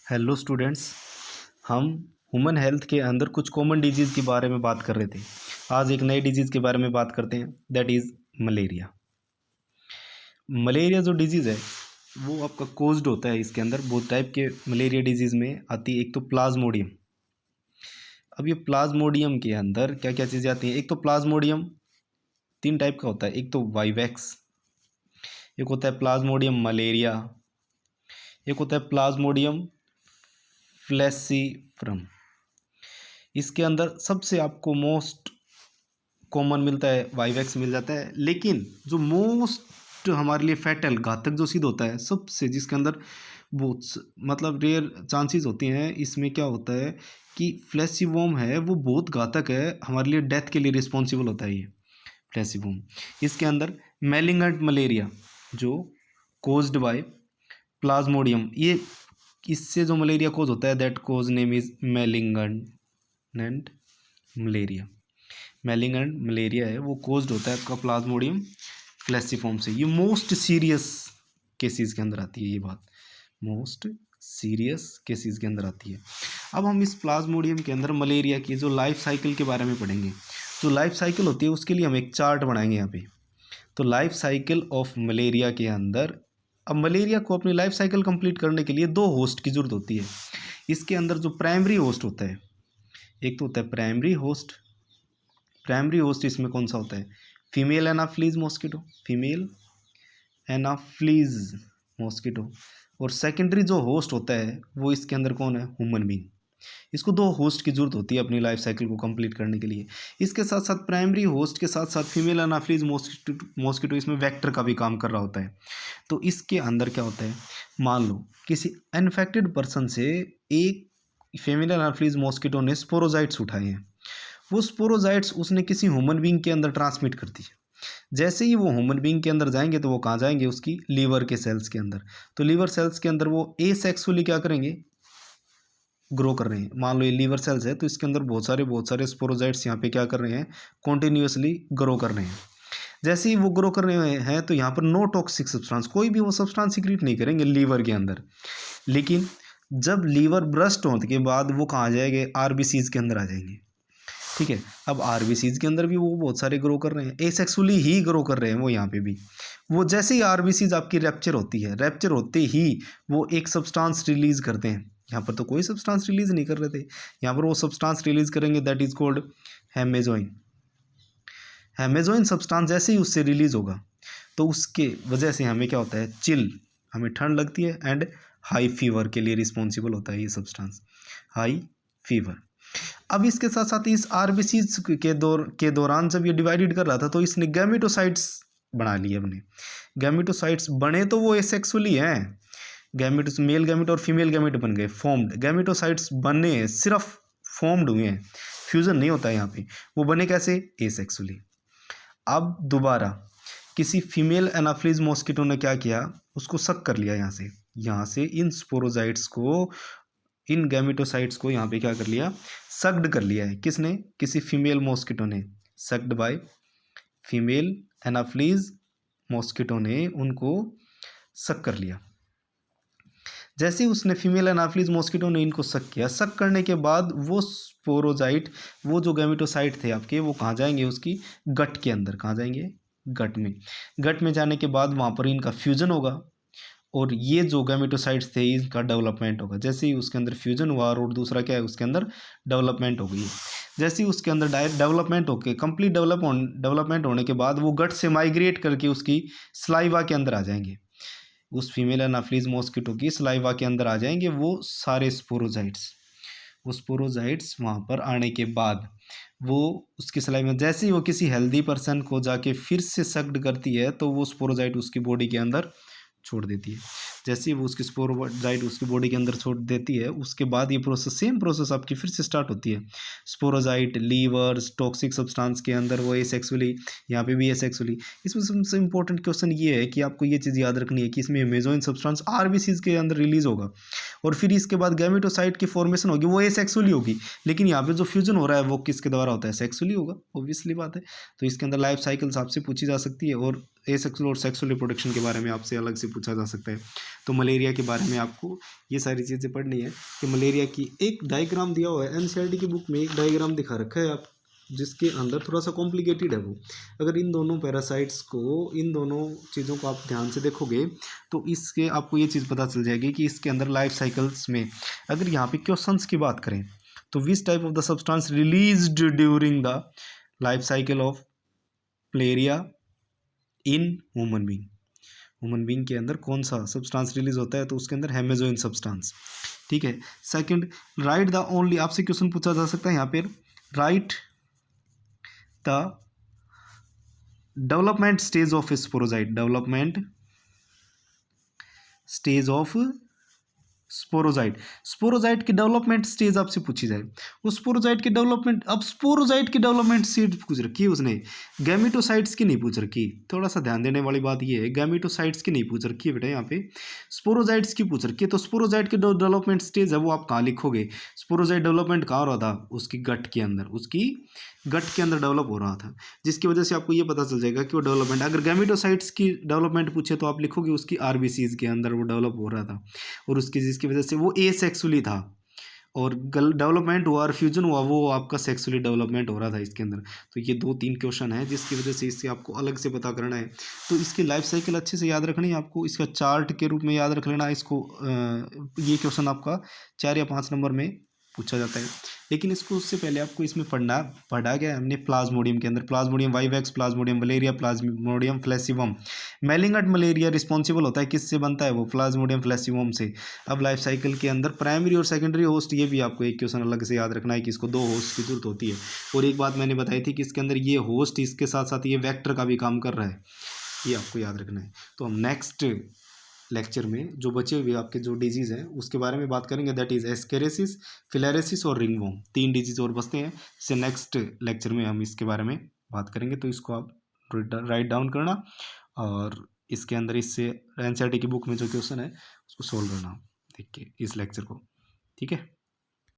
Hello students. हम human health के अंदर कुछ कॉमन डिजीज़ के बारे में बात कर रहे थे। आज एक नई डिजीज़ के बारे में बात करते हैं, दैट इज़ मलेरिया। मलेरिया जो डिजीज़ है वो आपका कोज्ड होता है। इसके अंदर बहुत टाइप के मलेरिया डिजीज़ में आती है। एक तो प्लाज्मोडियम। अब ये प्लाज्मोडियम के अंदर क्या क्या चीज़ें आती हैं? एक तो प्लाज्मोडियम 3 टाइप का होता है। एक तो वाइवैक्स, एक होता है प्लाज्मोडियम मलेरिया, एक होता है प्लाज्मोडियम फ्लैसीफ्रम। इसके अंदर सबसे आपको मोस्ट कॉमन मिलता है वाइवैक्स मिल जाता है, लेकिन जो मोस्ट हमारे लिए फैटल घातक जो सिद्ध होता है सबसे, जिसके अंदर बहुत मतलब रेयर चांसेस होती हैं, इसमें क्या होता है कि फ्लैसीवोम है वो बहुत घातक है, हमारे लिए डेथ के लिए रिस्पॉन्सिबल होता है ये फ्लैसीवोम। इसके अंदर मैलिग्नेंट मलेरिया जो कोज्ड बाय प्लाज्मोडियम, ये इससे जो मलेरिया कोज होता है that cause name is malignant malaria. Malignant malaria है वो कोज्ड होता है आपका प्लाज्मोडियम फ्लैसीफॉर्म से। ये मोस्ट सीरियस केसेस के अंदर आती है, ये बात मोस्ट सीरियस केसेस के अंदर आती है। अब हम इस प्लाज्मोडियम के अंदर मलेरिया की जो लाइफ साइकिल के बारे में पढ़ेंगे। जो लाइफ साइकिल होती है उसके लिए हम एक चार्ट बनाएंगे यहाँ पे। तो लाइफ साइकिल ऑफ मलेरिया के अंदर, अब मलेरिया को अपनी लाइफ साइकिल कंप्लीट करने के लिए 2 होस्ट की ज़रूरत होती है। इसके अंदर जो प्राइमरी होस्ट होता है, एक तो होता है प्राइमरी होस्ट। प्राइमरी होस्ट इसमें कौन सा होता है? Female Anopheles mosquito, female Anopheles mosquito. और सेकेंडरी जो होस्ट होता है वो इसके अंदर कौन है? Human being. इसको 2 होस्ट की जरूरत होती है अपनी लाइफ साइकिल को कंप्लीट करने के लिए। इसके साथ साथ प्राइमरी होस्ट के साथ साथ फीमेल एनाफ्लीज मॉस्किटो इसमें वेक्टर का भी काम कर रहा होता है। तो इसके अंदर क्या होता है, मान लो किसी इन्फेक्टेड पर्सन से एक फीमेल एनाफ्लीज मॉस्किटो ने स्पोरोजाइट्स उठाए हैं। वो स्पोरोजाइट्स उसने किसी ह्यूमन बीइंग के अंदर ट्रांसमिट कर दी है। जैसे ही वो ह्यूमन बीइंग के अंदर जाएंगे तो वो कहाँ जाएंगे? उसकी लीवर के सेल्स के अंदर। तो लीवर सेल्स के अंदर वो एसेक्सुअली क्या करेंगे? ग्रो कर रहे हैं। मान लो ये लीवर सेल्स है तो इसके अंदर बहुत सारे स्पोरोजाइट्स यहाँ पे क्या कर रहे हैं? कॉन्टिन्यूसली ग्रो कर रहे हैं। जैसे ही वो ग्रो कर रहे हैं तो यहाँ पर नो टॉक्सिक सब्सटेंस, कोई भी वो सब्सटेंस सीक्रेट नहीं करेंगे लीवर के अंदर। लेकिन जब लीवर ब्रस्ट होने के बाद वो कहाँ जाएंगे? आरबीसीज के अंदर आ जाएंगे। ठीक है। अब आरबीसीज के अंदर भी वो बहुत सारे ग्रो कर रहे हैं, एसेक्सुअली ही ग्रो कर रहे हैं वो यहाँ पे भी। वो जैसे ही आरबीसीज आपकी रैप्चर होती है, रैप्चर होते ही वो एक सब्सटेंस रिलीज करते हैं। यहाँ पर तो कोई सब्सटेंस रिलीज नहीं कर रहे थे, यहाँ पर वो सब्सटेंस रिलीज करेंगे, दैट इज कॉल्ड हेमेजोइन। हेमेजोइन सब्सटेंस जैसे ही उससे रिलीज होगा तो उसके वजह से हमें क्या होता है? चिल, हमें ठंड लगती है एंड हाई फीवर के लिए रिस्पॉन्सिबल होता है ये सब्सटेंस, हाई फीवर। अब इसके साथ साथ इस आरबीसीज के दौरान जब ये डिवाइडेड कर रहा था तो इसने गैमेटोसाइट्स बना लिए अपने। गैमेटोसाइट्स बने तो वो एसेक्सुअली हैं, गैमेटोस मेल गैमेट और फीमेल गैमेट बन गए, फॉर्म्ड। गैमेटोसाइट्स बने हैं, सिर्फ फॉर्म्ड हुए हैं, फ्यूजन नहीं होता है यहाँ पे। वो बने कैसे? एसेक्सुअली। अब दोबारा किसी फीमेल एनाफ्लीज मॉस्किटो ने क्या किया? उसको सक कर लिया यहाँ से इन स्पोरोजाइट्स को, इन गैमेटोसाइट्स को यहाँ पे क्या कर लिया? सक्ड कर लिया है। किसने? किसी फीमेल मॉस्किटो ने। Sucked by female Anopheles mosquito ने उनको सक कर लिया। जैसे ही उसने फीमेल एनाफ्लीज मॉस्किटो ने इनको सक किया, सक करने के बाद वो स्पोरोजाइट, वो जो गैमेटोसाइट थे आपके, वो कहाँ जाएंगे? उसकी गट के अंदर। कहाँ जाएंगे? गट में। गट में जाने के बाद वहाँ पर इनका फ्यूजन होगा और ये जो गैमेटोसाइट्स थे इनका डेवलपमेंट होगा। जैसे ही उसके अंदर फ्यूजन हुआ और दूसरा क्या है? उसके अंदर डेवलपमेंट हो गई है। जैसे ही उसके अंदर डेवलपमेंट होके कंप्लीट डेवलपमेंट होने के बाद वो गट से माइग्रेट करके उसकी स्लाइवा के अंदर आ जाएंगे। उस फीमेल एनाफ्लीज मॉस्किटो की स्लाइवा के अंदर आ जाएंगे वो सारे स्पोरोजाइट्स। वो स्पोरोजाइट्स वहाँ पर आने के बाद वो उसकी स्लाइवा, जैसे ही वो किसी हेल्दी पर्सन को जाके फिर से सक्ड करती है तो वो स्पोरोजाइट उसकी बॉडी के अंदर छोड़ देती है। जैसे ही वो उसकी स्पोरोजाइट उसकी बॉडी के अंदर छोड़ देती है उसके बाद ये प्रोसेस, सेम प्रोसेस आपकी फिर से स्टार्ट होती है। स्पोरोजाइट लीवर टॉक्सिक सब्सटेंस के अंदर वो एसेक्सुअली, यहाँ पे भी एसेक्सुअली। इसमें सबसे इंपॉर्टेंट क्वेश्चन ये है कि आपको ये चीज़ याद रखनी है कि इसमें मेजोइन सब्सटेंस आरबीसीज के अंदर रिलीज होगा और फिर इसके बाद गैमेटोसाइट की फॉर्मेशन होगी वो एसेक्सुअली होगी, लेकिन यहाँ पे जो फ्यूजन हो रहा है वो किसके द्वारा होता है, सेक्सुअली होगा, ऑब्वियसली बात है। तो इसके अंदर लाइफ साइकिल्स आपसे पूछी जा सकती है, और एसेक्सुअल और सेक्सुअल रिप्रोडक्शन के बारे में आपसे अलग से पूछा जा सकता है। तो मलेरिया के बारे में आपको ये सारी चीज़ें पढ़नी है कि मलेरिया की एक डायग्राम दिया हुआ है एनसीईआरटी की बुक में, एक डायग्राम दिखा रखा है आप, जिसके अंदर थोड़ा सा कॉम्प्लिकेटेड है वो। अगर इन दोनों पैरासाइट्स को, इन दोनों चीज़ों को आप ध्यान से देखोगे तो इसके आपको ये चीज़ पता चल जाएगी कि इसके अंदर लाइफ साइकिल्स में अगर यहाँ पे क्वेश्चंस की बात करें तो which type of the substance released during the life cycle of malaria in human being, human being के अंदर कौन सा सब्सटेंस रिलीज होता है, तो उसके अंदर हेमेजोइन सब्सटेंस। ठीक है। सेकंड, राइट द ओनली, आपसे क्वेश्चन पूछा जा सकता है यहाँ पे, right the development stage of sporozoite, development stage of sporozoite, sporozoite की डेवलपमेंट स्टेज आपसे पूछी जाए, वो स्पोरोजाइट की डेवलपमेंट, अब स्पोरोजाइट की डेवलपमेंट स्टेज पूछ रखी है उसने, गैमेटोसाइट्स की नहीं पूछ रखी। थोड़ा सा ध्यान देने वाली बात ये है, गैमेटोसाइट्स की नहीं पूछ रखी है बेटा, यहाँ पे स्पोरोजाइट्स की पूछ रखी है। तो स्पोरोजाइट की डेवलपमेंट स्टेज है वो आप कहाँ लिखोगे, स्पोरोजाइट डेवलपमेंट कहाँ हो रहा था, उसकी गट के अंदर, उसकी गट के अंदर डेवलप हो रहा था, जिसकी वजह से आपको ये पता चल जाएगा कि वो डेवलपमेंट, अगर गैमेटोसाइट्स की डेवलपमेंट पूछे तो आप लिखोगे उसकी आरबीसीज के अंदर वो डेवलप हो रहा था, और उसकी जिसकी वजह से वो एसेक्सुअली था, और डेवलपमेंट हुआ और फ्यूजन हुआ वो आपका सेक्सुअली डेवलपमेंट हो रहा था इसके अंदर। तो ये 2-3 क्वेश्चन है जिसकी वजह से इससे आपको अलग से पता करना है। तो इसकी लाइफ साइकिल अच्छे से याद रखनी है आपको, इसका चार्ट के रूप में याद रख लेना इसको। ये क्वेश्चन आपका 4 या 5 नंबर में पूछा जाता है, लेकिन इसको उससे पहले आपको इसमें पढ़ा गया हमने प्लाज्मोडियम के अंदर, प्लाज्मोडियम वाइवेक्स, प्लाज्मोडियम वलेरिया, plasmodium falciparum. Malignant malaria responsible होता है, किससे बनता है वो, प्लाज्मोडियम फ्लैसिवम से। अब लाइफ साइकिल के अंदर प्राइमरी और सेकेंडरी होस्ट, ये भी आपको एक क्वेश्चन अलग से याद रखना है कि इसको 2 होस्ट की जरूरत होती है। और एक बात मैंने बताई थी कि इसके अंदर ये होस्ट, इसके साथ साथ ये वेक्टर का भी काम कर रहा है, ये आपको याद रखना है। तो हम नेक्स्ट लेक्चर में जो बचे हुए आपके जो डिजीज़ हैं उसके बारे में बात करेंगे, दैट इज़ एस्केरेसिस, फिलेरेसिस और रिंगवॉर्म। 3 डिजीज़ और बचते हैं, इससे नेक्स्ट लेक्चर में हम इसके बारे में बात करेंगे। तो इसको आप राइट डाउन करना, और इसके अंदर इससे एनसीईआरटी की बुक में जो क्वेश्चन है उसको सोल्व करना, देखिए इस लेक्चर को। ठीक है।